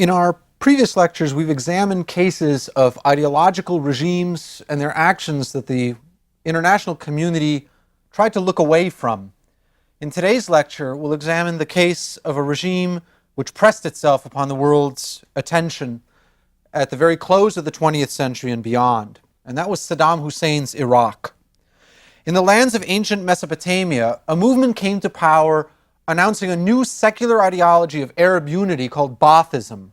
In our previous lectures, we've examined cases of ideological regimes and their actions that the international community tried to look away from. In today's lecture, we'll examine the case of a regime which pressed itself upon the world's attention at the very close of the 20th century and beyond, and that was Saddam Hussein's Iraq. In the lands of ancient Mesopotamia, a movement came to power announcing a new secular ideology of Arab unity called Baathism.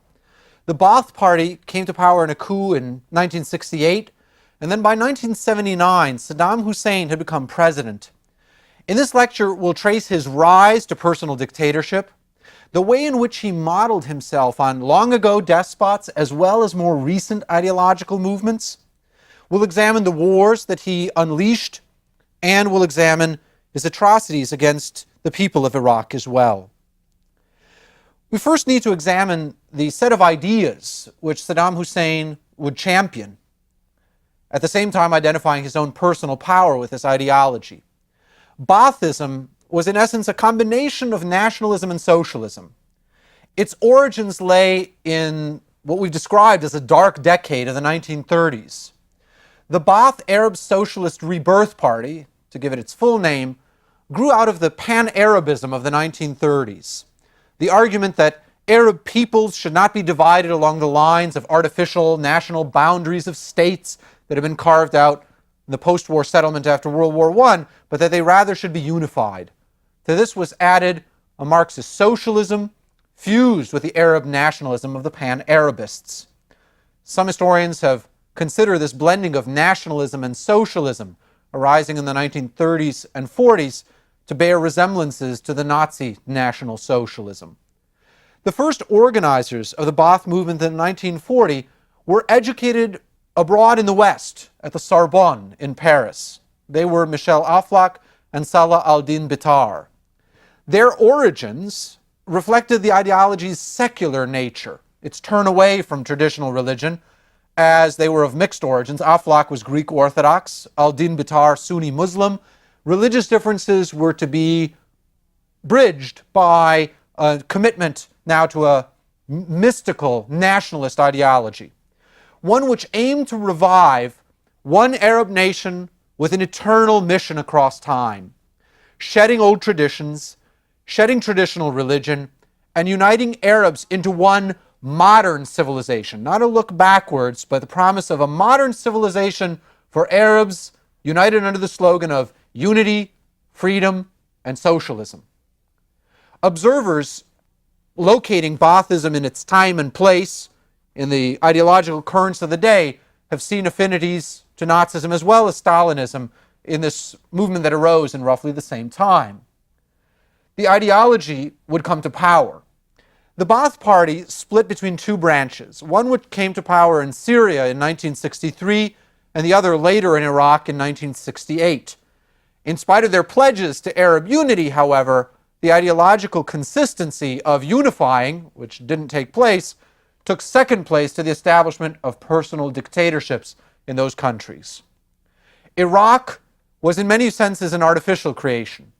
The Baath Party came to power in a coup in 1968, and then by 1979, Saddam Hussein had become president. In this lecture, we'll trace his rise to personal dictatorship, the way in which he modeled himself on long-ago despots as well as more recent ideological movements. We'll examine the wars that he unleashed, and we'll examine his atrocities against the people of Iraq as well. We first need to examine the set of ideas which Saddam Hussein would champion, at the same time identifying his own personal power with this ideology. Baathism was in essence a combination of nationalism and socialism. Its origins lay in what we've described as a dark decade of the 1930s. The Baath Arab Socialist Rebirth Party, to give it its full name, grew out of the pan-Arabism of the 1930s. The argument that Arab peoples should not be divided along the lines of artificial national boundaries of states that have been carved out in the post-war settlement after World War I, but that they rather should be unified. To this was added a Marxist socialism fused with the Arab nationalism of the pan-Arabists. Some historians have considered this blending of nationalism and socialism arising in the 1930s and 40s to bear resemblances to the Nazi National Socialism. The first organizers of the Baath movement in 1940 were educated abroad in the West at the Sorbonne in Paris. They were Michel Aflaq and Salah al-Din Bitar. Their origins reflected the ideology's secular nature, its turn away from traditional religion, as they were of mixed origins. Aflaq was Greek Orthodox, al-Din Bitar Sunni Muslim. Religious differences were to be bridged by a commitment now to a mystical nationalist ideology, one which aimed to revive one Arab nation with an eternal mission across time, shedding old traditions, shedding traditional religion, and uniting Arabs into one modern civilization. Not a look backwards, but the promise of a modern civilization for Arabs united under the slogan of unity, freedom, and socialism. Observers locating Baathism in its time and place in the ideological currents of the day have seen affinities to Nazism as well as Stalinism in this movement that arose in roughly the same time. The ideology would come to power. The Baath Party split between two branches, one which came to power in Syria in 1963 and the other later in Iraq in 1968. In spite of their pledges to Arab unity, however, the ideological consistency of unifying, which didn't take place, took second place to the establishment of personal dictatorships in those countries. Iraq was in many senses an artificial creation.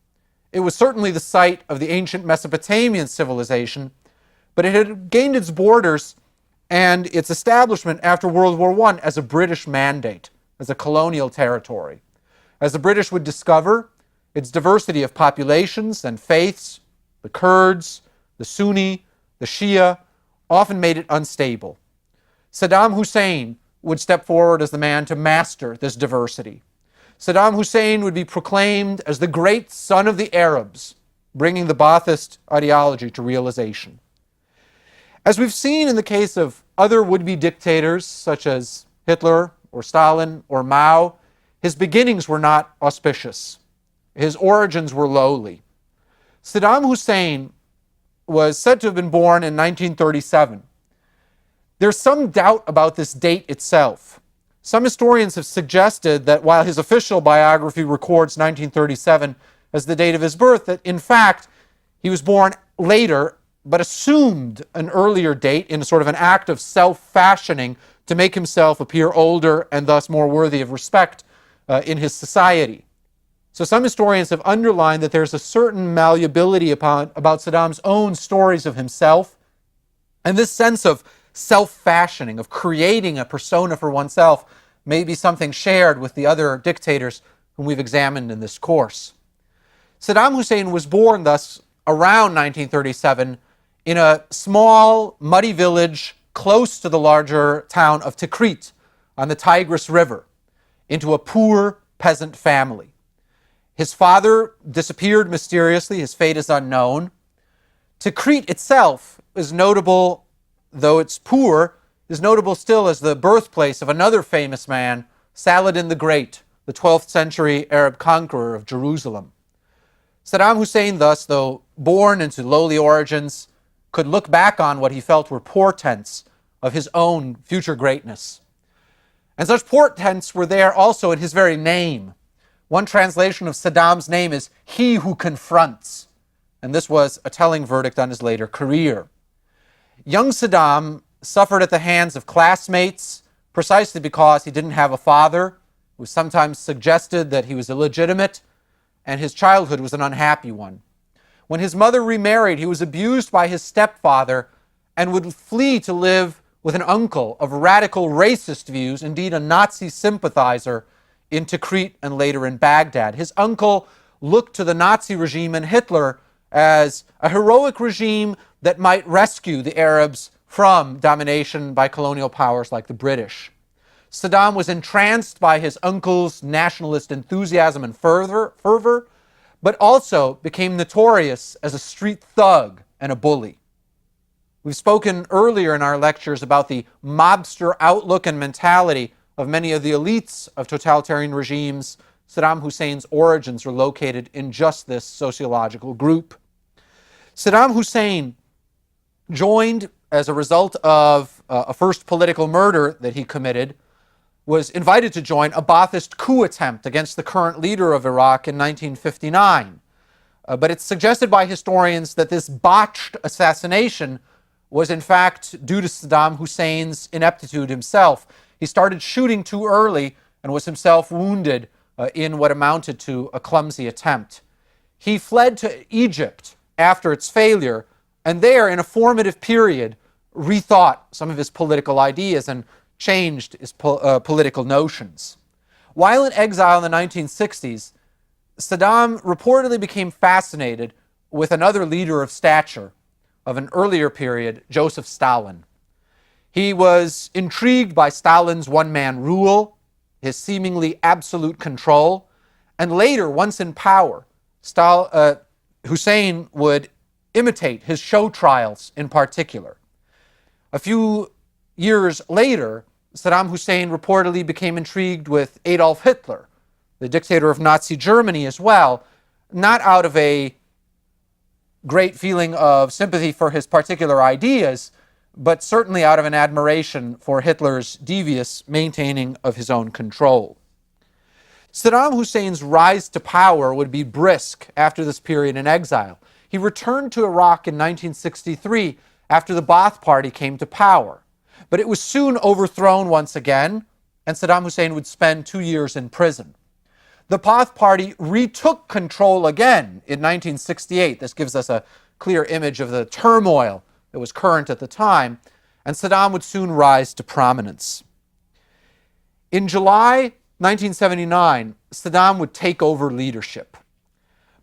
It was certainly the site of the ancient Mesopotamian civilization, but it had gained its borders and its establishment after World War I as a British mandate, as a colonial territory. As the British would discover, its diversity of populations and faiths, the Kurds, the Sunni, the Shia, often made it unstable. Saddam Hussein would step forward as the man to master this diversity. Saddam Hussein would be proclaimed as the great son of the Arabs, bringing the Baathist ideology to realization. As we've seen in the case of other would-be dictators such as Hitler or Stalin or Mao, his beginnings were not auspicious. His origins were lowly. Saddam Hussein was said to have been born in 1937. There's some doubt about this date itself. Some historians have suggested that while his official biography records 1937 as the date of his birth, that in fact he was born later but assumed an earlier date in a sort of an act of self-fashioning to make himself appear older and thus more worthy of respect in his society. So some historians have underlined that there's a certain malleability about Saddam's own stories of himself And this sense of self-fashioning, of creating a persona for oneself, may be something shared with the other dictators whom we've examined in this course. Saddam Hussein was born, thus, around 1937 in a small, muddy village close to the larger town of Tikrit on the Tigris River, into a poor peasant family. His father disappeared mysteriously. His fate is unknown. Tikrit itself is notable, though it's poor, is notable still as the birthplace of another famous man, Saladin the Great, the 12th century Arab conqueror of Jerusalem. Saddam Hussein, thus, though born into lowly origins, could look back on what he felt were portents of his own future greatness. And such portents were there also in his very name. One translation of Saddam's name is "he who confronts," and this was a telling verdict on his later career. Young Saddam suffered at the hands of classmates precisely because he didn't have a father. It was sometimes suggested that he was illegitimate, and his childhood was an unhappy one. When his mother remarried, he was abused by his stepfather and would flee to live with an uncle of radical racist views, indeed a Nazi sympathizer, in Tikrit and later in Baghdad. His uncle looked to the Nazi regime and Hitler as a heroic regime that might rescue the Arabs from domination by colonial powers like the British. Saddam was entranced by his uncle's nationalist enthusiasm and fervor, but also became notorious as a street thug and a bully. We've spoken earlier in our lectures about the mobster outlook and mentality of many of the elites of totalitarian regimes. Saddam Hussein's origins are located in just this sociological group. Saddam Hussein joined, as a result of a first political murder that he committed, was invited to join a Ba'athist coup attempt against the current leader of Iraq in 1959. But it's suggested by historians that this botched assassination was in fact due to Saddam Hussein's ineptitude himself. He started shooting too early and was himself wounded in what amounted to a clumsy attempt. He fled to Egypt after its failure, and there, in a formative period, rethought some of his political ideas and changed his political notions. While in exile in the 1960s, Saddam reportedly became fascinated with another leader of stature of an earlier period, Joseph Stalin. He was intrigued by Stalin's one-man rule, his seemingly absolute control, and later, once in power, Hussein would imitate his show trials in particular. A few years later, Saddam Hussein reportedly became intrigued with Adolf Hitler, the dictator of Nazi Germany as well, not out of a great feeling of sympathy for his particular ideas, but certainly out of an admiration for Hitler's devious maintaining of his own control. Saddam Hussein's rise to power would be brisk after this period in exile. He returned to Iraq in 1963 after the Ba'ath Party came to power. But it was soon overthrown once again, and Saddam Hussein would spend 2 years in prison. The Ba'ath Party retook control again in 1968. This gives us a clear image of the turmoil that was current at the time, and Saddam would soon rise to prominence. In July 1979, Saddam would take over leadership.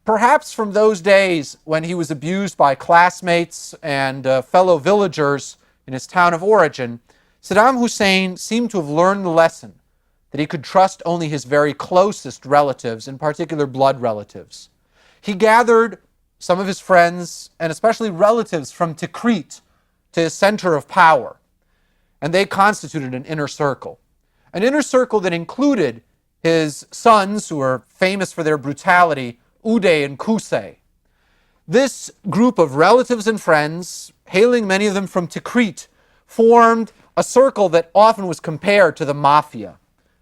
Perhaps from those days when he was abused by classmates and fellow villagers in his town of origin, Saddam Hussein seemed to have learned the lesson that he could trust only his very closest relatives, in particular blood relatives. He gathered some of his friends, and especially relatives from Tikrit, to his center of power, and they constituted an inner circle that included his sons, who were famous for their brutality, Uday and Qusay. This group of relatives and friends, hailing many of them from Tikrit, formed a circle that often was compared to the mafia,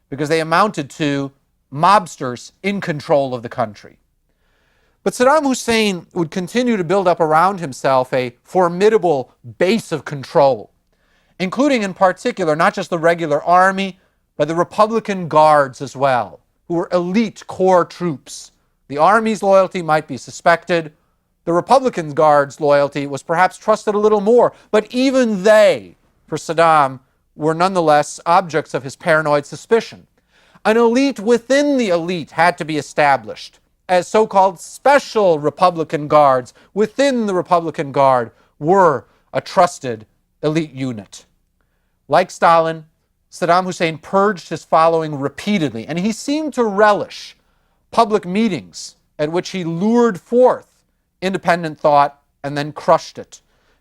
because they amounted to mobsters in control of the country. But Saddam Hussein would continue to build up around himself a formidable base of control, including in particular not just the regular army, but the Republican Guards as well, who were elite core troops. The army's loyalty might be suspected, The Republican Guard's loyalty was perhaps trusted a little more, but even they, for Saddam, were nonetheless objects of his paranoid suspicion. An elite within the elite had to be established, as so-called special Republican Guards within the Republican Guard were a trusted elite unit. Like Stalin, Saddam Hussein purged his following repeatedly, and he seemed to relish public meetings at which he lured forth independent thought and then crushed it.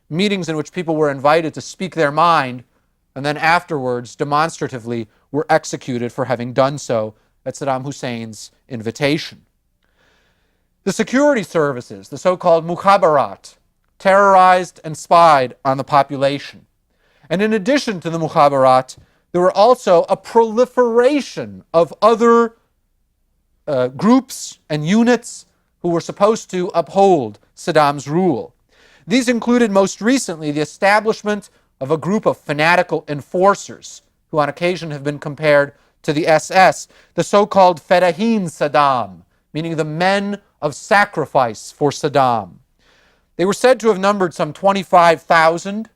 Meetings in which people were invited to speak their mind and then afterwards demonstratively were executed for having done so at Saddam Hussein's invitation. The security services, the so-called mukhabarat, terrorized and spied on the population. And in addition to the mukhabarat, there were also a proliferation of other groups and units who were supposed to uphold Saddam's rule. These included most recently the establishment of a group of fanatical enforcers who on occasion have been compared to the SS, the so-called Fedahin Saddam, meaning the men of sacrifice for Saddam. They were said to have numbered some 25,000.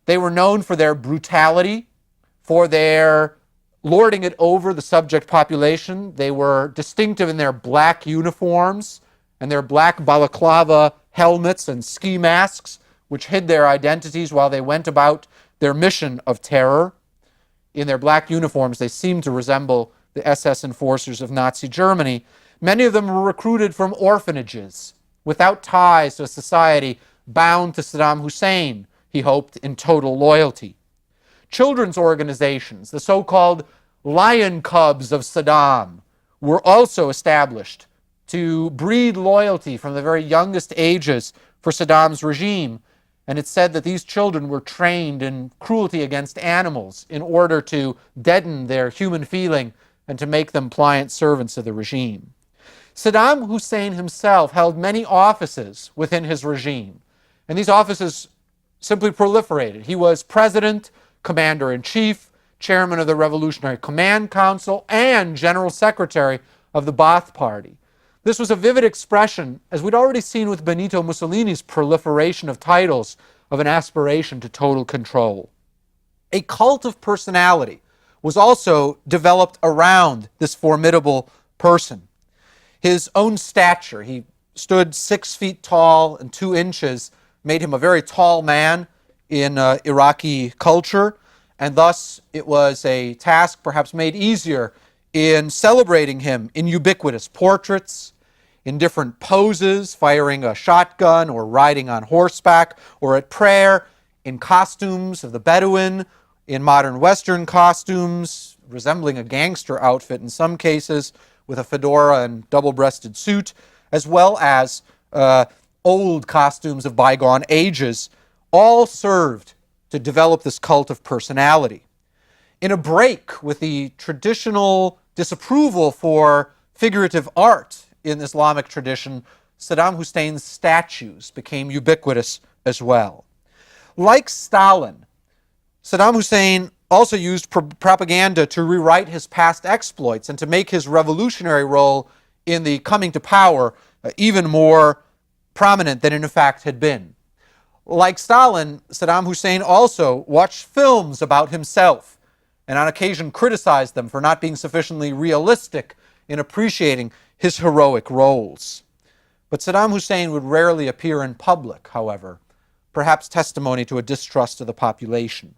They were known for their brutality, for their lording it over the subject population. They were distinctive in their black uniforms and their black balaclava helmets and ski masks, which hid their identities while they went about their mission of terror. In their black uniforms, they seemed to resemble the SS enforcers of Nazi Germany. Many of them were recruited from orphanages, without ties to a society bound to Saddam Hussein, he hoped, in total loyalty. Children's organizations, the so-called lion cubs of Saddam, were also established to breed loyalty from the very youngest ages for Saddam's regime. And it's said that these children were trained in cruelty against animals in order to deaden their human feeling and to make them pliant servants of the regime. Saddam Hussein himself held many offices within his regime, and these offices simply proliferated. He was president, commander-in-chief, chairman of the Revolutionary Command Council, and general secretary of the Ba'ath Party. This was a vivid expression, as we'd already seen with Benito Mussolini's proliferation of titles, of an aspiration to total control. A cult of personality was also developed around this formidable person. His own stature, he stood 6 feet tall and 2 inches, made him a very tall man in Iraqi culture, and thus it was a task perhaps made easier in celebrating him in ubiquitous portraits, in different poses, firing a shotgun or riding on horseback, or at prayer, in costumes of the Bedouin, in modern Western costumes, resembling a gangster outfit in some cases, with a fedora and double-breasted suit, as well as old costumes of bygone ages, all served to develop this cult of personality. In a break with the traditional disapproval for figurative art in Islamic tradition, Saddam Hussein's statues became ubiquitous as well. Like Stalin, Saddam Hussein also used propaganda to rewrite his past exploits and to make his revolutionary role in the coming to power even more prominent than it in fact had been. Like Stalin, Saddam Hussein also watched films about himself and on occasion criticized them for not being sufficiently realistic in appreciating his heroic roles. But Saddam Hussein would rarely appear in public, however, perhaps testimony to a distrust of the population.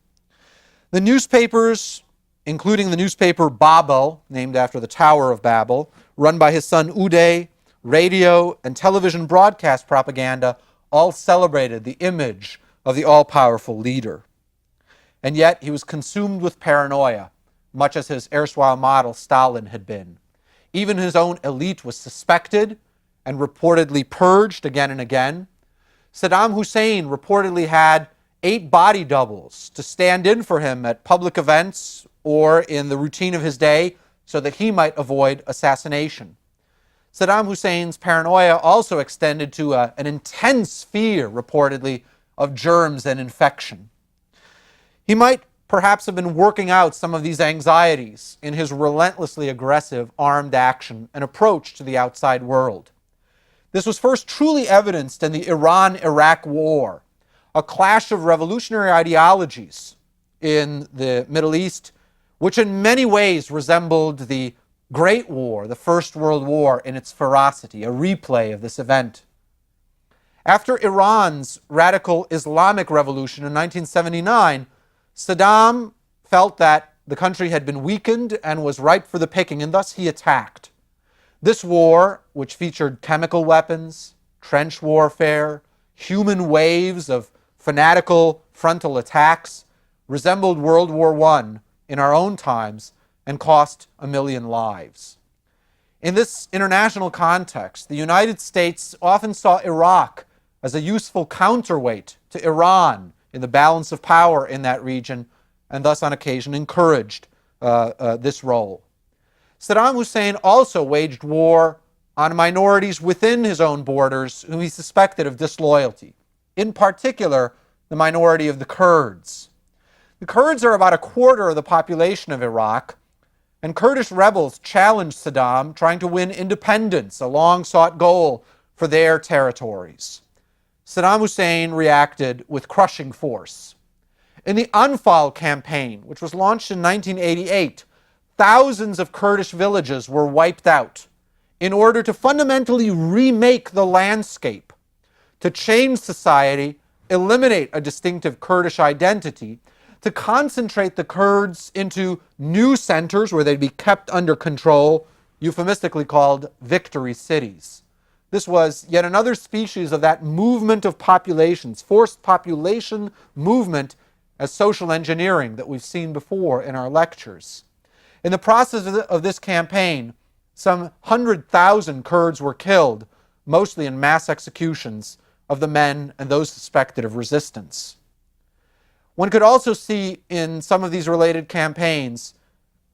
The newspapers, including the newspaper Babel, named after the Tower of Babel, run by his son Uday, radio and television broadcast propaganda, all celebrated the image of the all-powerful leader. And yet he was consumed with paranoia, much as his erstwhile model Stalin had been. Even his own elite was suspected and reportedly purged again and again. Saddam Hussein reportedly had 8 body doubles to stand in for him at public events or in the routine of his day so that he might avoid assassination. Saddam Hussein's paranoia also extended to an intense fear, reportedly, of germs and infection. He might perhaps have been working out some of these anxieties in his relentlessly aggressive armed action and approach to the outside world. This was first truly evidenced in the Iran-Iraq War, a clash of revolutionary ideologies in the Middle East, which in many ways resembled the Great War, the First World War, in its ferocity, a replay of this event. After Iran's radical Islamic revolution in 1979, Saddam felt that the country had been weakened and was ripe for the picking, and thus he attacked. This war, which featured chemical weapons, trench warfare, human waves of fanatical frontal attacks, resembled World War I in our own times and cost 1 million lives. In this international context, the United States often saw Iraq as a useful counterweight to Iran in the balance of power in that region, and thus on occasion encouraged this role. Saddam Hussein also waged war on minorities within his own borders whom he suspected of disloyalty, in particular the minority of the Kurds. The Kurds are about 1/4 of the population of Iraq, and Kurdish rebels challenged Saddam, trying to win independence, a long-sought goal for their territories. Saddam Hussein reacted with crushing force. In the Anfal campaign, which was launched in 1988, thousands of Kurdish villages were wiped out in order to fundamentally remake the landscape, to change society, eliminate a distinctive Kurdish identity, to concentrate the Kurds into new centers where they'd be kept under control, euphemistically called victory cities. This was yet another species of that movement of populations, forced population movement as social engineering that we've seen before in our lectures. In the process of this campaign, some 100,000 Kurds were killed, mostly in mass executions of the men and those suspected of resistance. One could also see in some of these related campaigns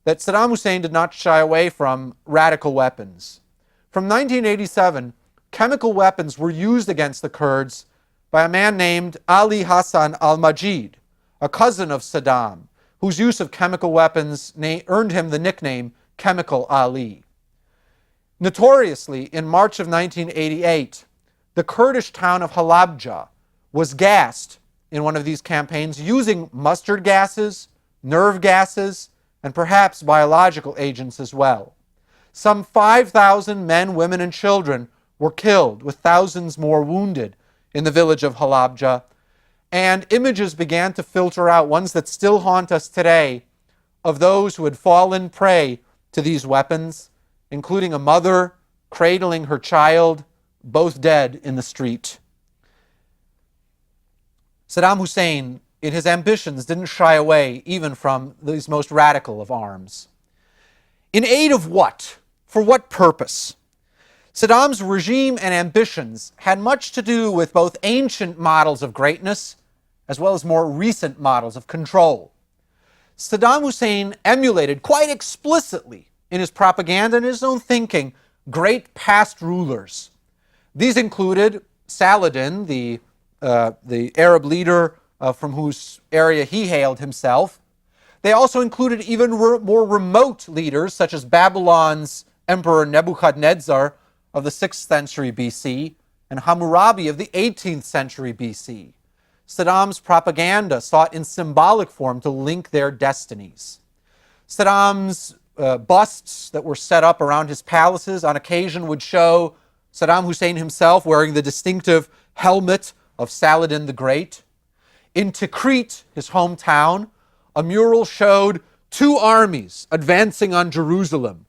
that Saddam Hussein did not shy away from radical weapons. From 1987, chemical weapons were used against the Kurds by a man named Ali Hassan al-Majid, a cousin of Saddam, whose use of chemical weapons earned him the nickname Chemical Ali. Notoriously, in March of 1988, the Kurdish town of Halabja was gassed in one of these campaigns using mustard gases, nerve gases, and perhaps biological agents as well. Some 5,000 men, women, and children were killed, with thousands more wounded in the village of Halabja, and images began to filter out, ones that still haunt us today, of those who had fallen prey to these weapons, including a mother cradling her child, both dead in the street. Saddam Hussein, in his ambitions, didn't shy away even from these most radical of arms. In aid of what? For what purpose? Saddam's regime and ambitions had much to do with both ancient models of greatness as well as more recent models of control. Saddam Hussein emulated quite explicitly in his propaganda and his own thinking great past rulers. These included Saladin, the Arab leader from whose area he hailed himself. They also included even more remote leaders, such as Babylon's Emperor Nebuchadnezzar of the 6th century BC and Hammurabi of the 18th century BC. Saddam's propaganda sought in symbolic form to link their destinies. Saddam's busts that were set up around his palaces on occasion would show Saddam Hussein himself wearing the distinctive helmet of Saladin the Great. In Tikrit, his hometown, a mural showed two armies advancing on Jerusalem,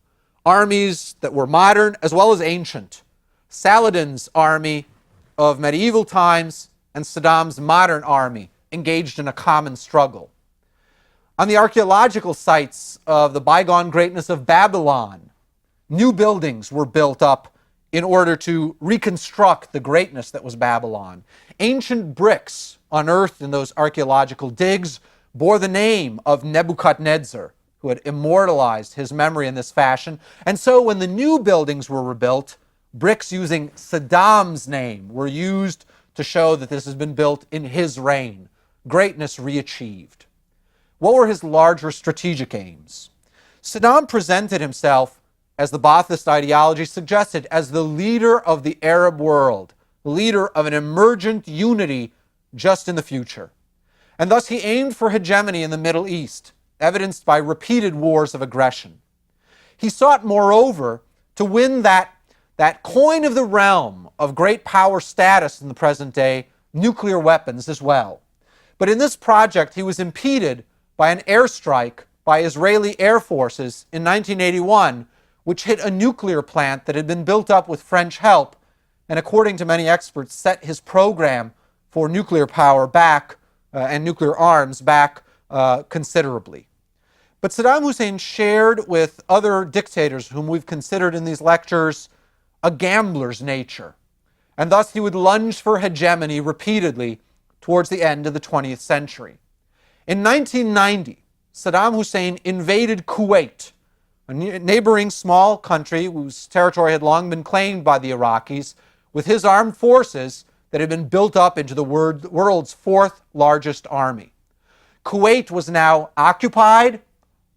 armies that were modern as well as ancient. Saladin's army of medieval times and Saddam's modern army engaged in a common struggle. On the archaeological sites of the bygone greatness of Babylon, new buildings were built up in order to reconstruct the greatness that was Babylon. Ancient bricks unearthed in those archaeological digs bore the name of Nebuchadnezzar, who had immortalized his memory in this fashion. And so when the new buildings were rebuilt, bricks using Saddam's name were used to show that this has been built in his reign. Greatness reachieved. What were his larger strategic aims? Saddam presented himself as the Ba'athist ideology suggested, as the leader of the Arab world, the leader of an emergent unity just in the future. And thus he aimed for hegemony in the Middle East, evidenced by repeated wars of aggression. He sought, moreover, to win that coin of the realm of great power status in the present day, nuclear weapons as well. But in this project, he was impeded by an airstrike by Israeli air forces in 1981, which hit a nuclear plant that had been built up with French help, and according to many experts, set his program for nuclear power back and nuclear arms back considerably. But Saddam Hussein shared with other dictators whom we've considered in these lectures a gambler's nature, and thus he would lunge for hegemony repeatedly towards the end of the 20th century. In 1990, Saddam Hussein invaded Kuwait, a neighboring small country whose territory had long been claimed by the Iraqis, with his armed forces that had been built up into the world's fourth largest army. Kuwait was now occupied,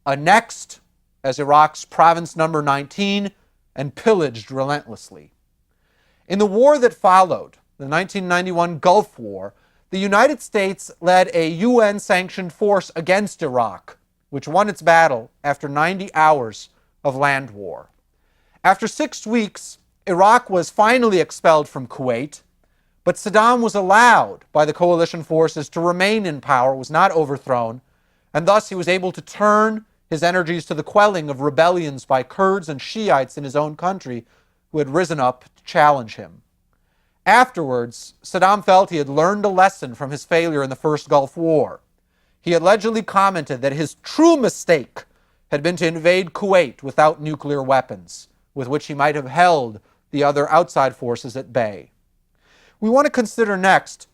annexed as Iraq's province number 19, and pillaged relentlessly. In the war that followed, the 1991 Gulf War, the United States led a UN-sanctioned force against Iraq, which won its battle after 90 hours of land war. After 6 weeks, Iraq was finally expelled from Kuwait, but Saddam was allowed by the coalition forces to remain in power, was not overthrown, and thus he was able to turn his energies to the quelling of rebellions by Kurds and Shiites in his own country who had risen up to challenge him. Afterwards, Saddam felt he had learned a lesson from his failure in the first Gulf War. He allegedly commented that his true mistake had been to invade Kuwait without nuclear weapons, with which he might have held the other outside forces at bay. We want to consider next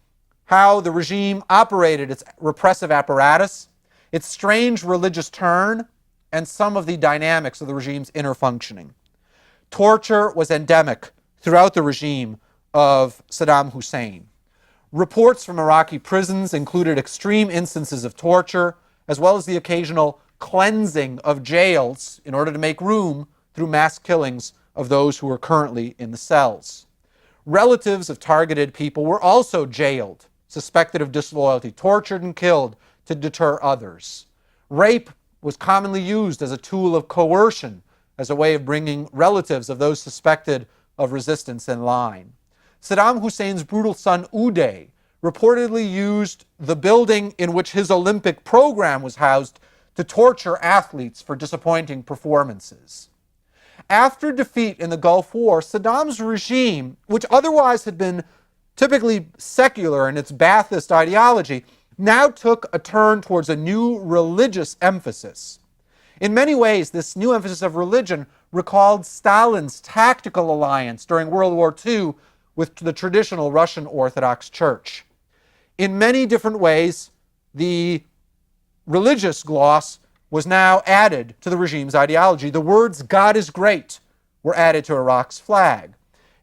how the regime operated its repressive apparatus, its strange religious turn, and some of the dynamics of the regime's inner functioning. Torture was endemic throughout the regime of Saddam Hussein. Reports from Iraqi prisons included extreme instances of torture, as well as the occasional cleansing of jails in order to make room through mass killings of those who were currently in the cells. Relatives of targeted people were also jailed, suspected of disloyalty, tortured and killed to deter others. Rape was commonly used as a tool of coercion, as a way of bringing relatives of those suspected of resistance in line. Saddam Hussein's brutal son Uday reportedly used the building in which his Olympic program was housed to torture athletes for disappointing performances. After defeat in the Gulf War, Saddam's regime, which otherwise had been typically secular in its Ba'athist ideology, now took a turn towards a new religious emphasis. In many ways, this new emphasis of religion recalled Stalin's tactical alliance during World War II with the traditional Russian Orthodox Church. In many different ways, the religious gloss was now added to the regime's ideology. The words "God is great" were added to Iraq's flag.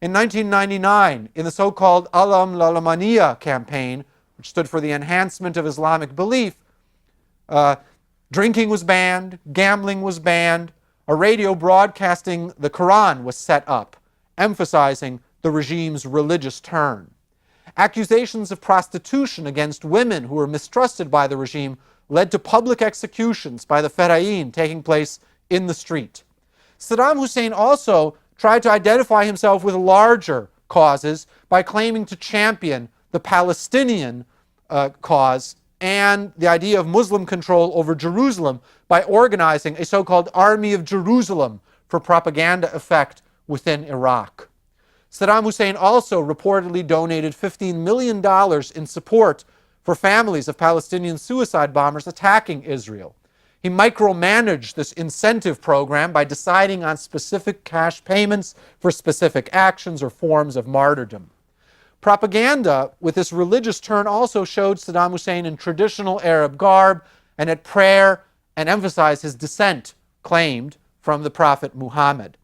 In 1999, in the so-called Alam Lalamaniya campaign, which stood for the enhancement of Islamic belief, drinking was banned, gambling was banned, a radio broadcasting the Quran was set up, emphasizing the regime's religious turn. Accusations of prostitution against women who were mistrusted by the regime led to public executions by the Fedayeen taking place in the street. Saddam Hussein also tried to identify himself with larger causes by claiming to champion the Palestinian cause and the idea of Muslim control over Jerusalem by organizing a so-called Army of Jerusalem for propaganda effect within Iraq. Saddam Hussein also reportedly donated $15 million in support for families of Palestinian suicide bombers attacking Israel. He micromanaged this incentive program by deciding on specific cash payments for specific actions or forms of martyrdom. Propaganda with this religious turn also showed Saddam Hussein in traditional Arab garb and at prayer and emphasized his descent claimed from the Prophet Muhammad.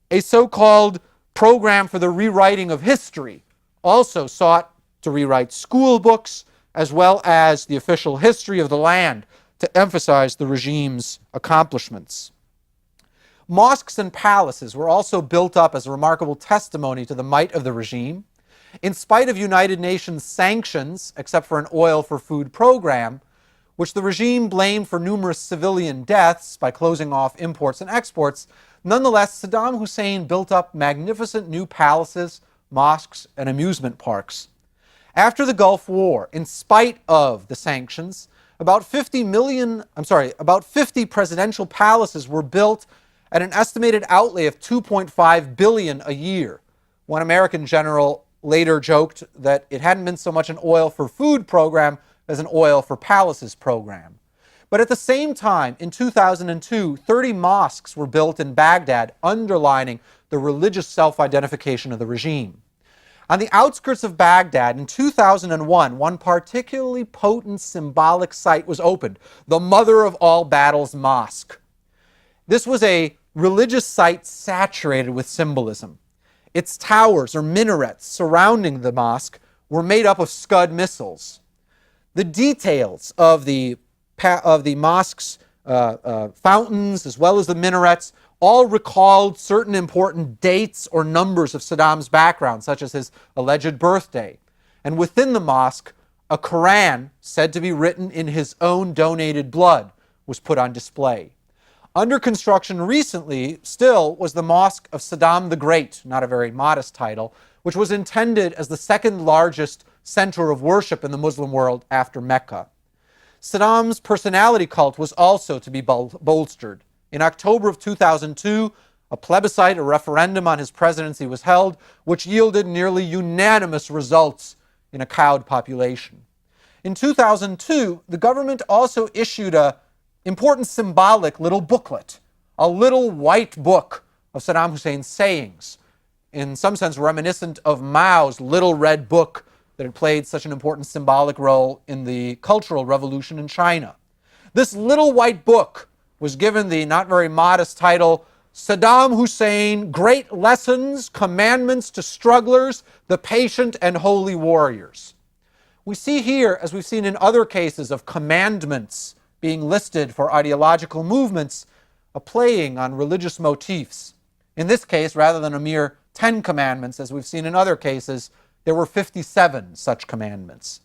A so-called program for the rewriting of history also sought to rewrite school books as well as the official history of the land to emphasize the regime's accomplishments. Mosques and palaces were also built up as a remarkable testimony to the might of the regime. In spite of United Nations sanctions, except for an oil for food program, which the regime blamed for numerous civilian deaths by closing off imports and exports, nonetheless, Saddam Hussein built up magnificent new palaces, mosques, and amusement parks. After the Gulf War, in spite of the sanctions, about 50 presidential palaces were built at an estimated outlay of $2.5 billion a year. One American general later joked that it hadn't been so much an oil for food program as an oil for palaces program. But at the same time, in 2002, 30 mosques were built in Baghdad, underlining the religious self-identification of the regime. On the outskirts of Baghdad, in 2001, one particularly potent symbolic site was opened, the Mother of All Battles Mosque. This was a religious site saturated with symbolism. Its towers or minarets surrounding the mosque were made up of Scud missiles. The details of the mosque's fountains, as well as the minarets, all recalled certain important dates or numbers of Saddam's background, such as his alleged birthday. And within the mosque, a Quran, said to be written in his own donated blood, was put on display. Under construction recently still was the Mosque of Saddam the Great, not a very modest title, which was intended as the second largest center of worship in the Muslim world after Mecca. Saddam's personality cult was also to be bolstered. In October of 2002, a plebiscite, a referendum on his presidency was held, which yielded nearly unanimous results in a cowed population. In 2002, the government also issued an important symbolic little booklet, a little white book of Saddam Hussein's sayings, in some sense reminiscent of Mao's little red book that had played such an important symbolic role in the Cultural Revolution in China. This little white book was given the not very modest title, Saddam Hussein, Great Lessons, Commandments to Strugglers, the Patient and Holy Warriors. We see here, as we've seen in other cases of commandments being listed for ideological movements, a playing on religious motifs. In this case, rather than a mere 10 commandments, as we've seen in other cases, there were 57 such commandments.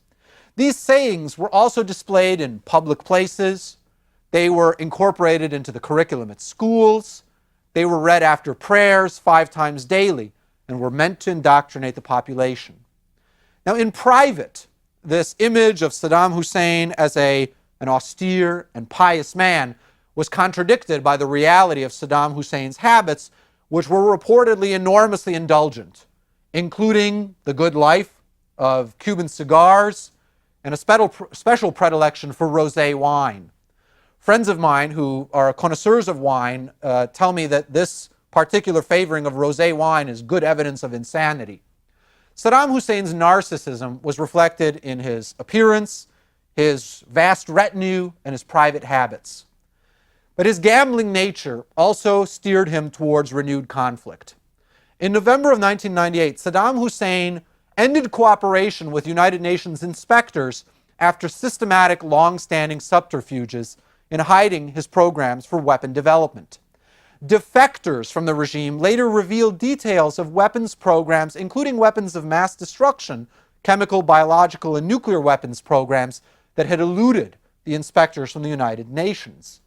These sayings were also displayed in public places. They were incorporated into the curriculum at schools. They were read after prayers 5 times daily and were meant to indoctrinate the population. Now, in private, this image of Saddam Hussein as an austere and pious man was contradicted by the reality of Saddam Hussein's habits, which were reportedly enormously indulgent, including the good life of Cuban cigars and a special predilection for rosé wine. Friends of mine who are connoisseurs of wine tell me that this particular favoring of rosé wine is good evidence of insanity. Saddam Hussein's narcissism was reflected in his appearance, his vast retinue, and his private habits. But his gambling nature also steered him towards renewed conflict. In November of 1998, Saddam Hussein ended cooperation with United Nations inspectors after systematic long-standing subterfuges in hiding his programs for weapon development. Defectors from the regime later revealed details of weapons programs, including weapons of mass destruction, chemical, biological, and nuclear weapons programs that had eluded the inspectors from the United Nations.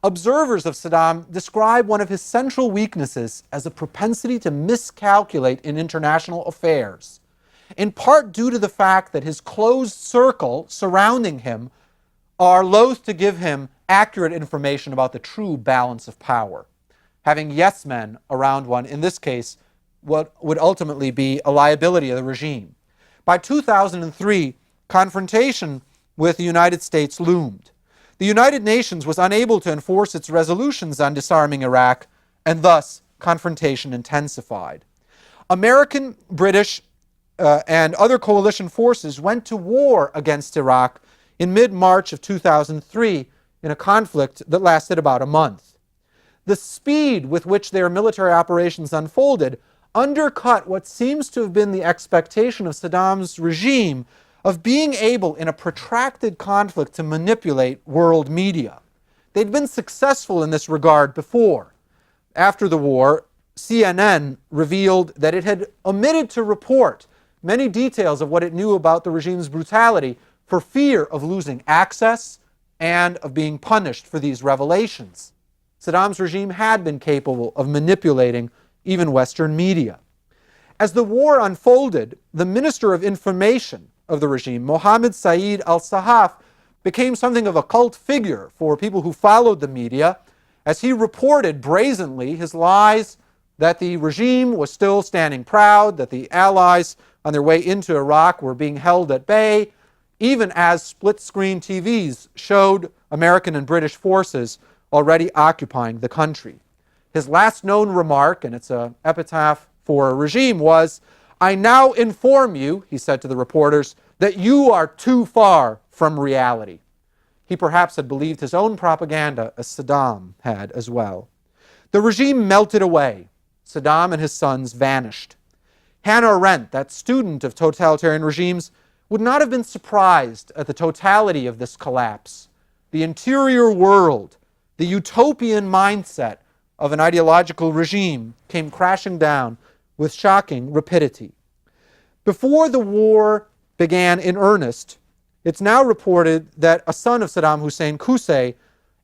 Observers of Saddam describe one of his central weaknesses as a propensity to miscalculate in international affairs, in part due to the fact that his closed circle surrounding him are loath to give him accurate information about the true balance of power. Having yes men around one, in this case, what would ultimately be a liability of the regime. By 2003, confrontation with the United States loomed. The United Nations was unable to enforce its resolutions on disarming Iraq, and thus confrontation intensified. American, British, and other coalition forces went to war against Iraq in mid-March of 2003 in a conflict that lasted about a month. The speed with which their military operations unfolded undercut what seems to have been the expectation of Saddam's regime of being able, in a protracted conflict, to manipulate world media. They'd been successful in this regard before. after the war, CNN revealed that it had omitted to report many details of what it knew about the regime's brutality for fear of losing access and of being punished for these revelations. Saddam's regime had been capable of manipulating even Western media. As the war unfolded, the Minister of Information of the regime, Mohammed Saeed al-Sahaf, became something of a cult figure for people who followed the media, as he reported brazenly his lies that the regime was still standing proud, that the Allies on their way into Iraq were being held at bay, even as split-screen TVs showed American and British forces already occupying the country. His last known remark, and it's an epitaph for a regime, was, "I now inform you," he said to the reporters, "that you are too far from reality." He perhaps had believed his own propaganda, as Saddam had as well. The regime melted away. Saddam and his sons vanished. Hannah Arendt, that student of totalitarian regimes, would not have been surprised at the totality of this collapse. The interior world, the utopian mindset of an ideological regime came crashing down with shocking rapidity. Before the war began in earnest, it's now reported that a son of Saddam Hussein, Qusay,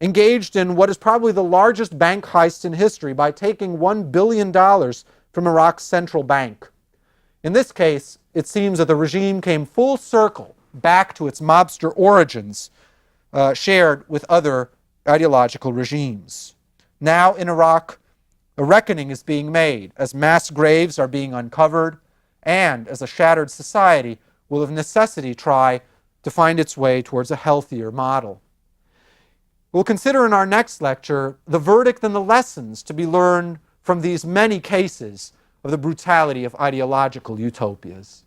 engaged in what is probably the largest bank heist in history by taking $1 billion from Iraq's central bank. In this case, it seems that the regime came full circle back to its mobster origins, shared with other ideological regimes. Now in Iraq, a reckoning is being made as mass graves are being uncovered and as a shattered society will of necessity try to find its way towards a healthier model. We'll consider in our next lecture the verdict and the lessons to be learned from these many cases of the brutality of ideological utopias.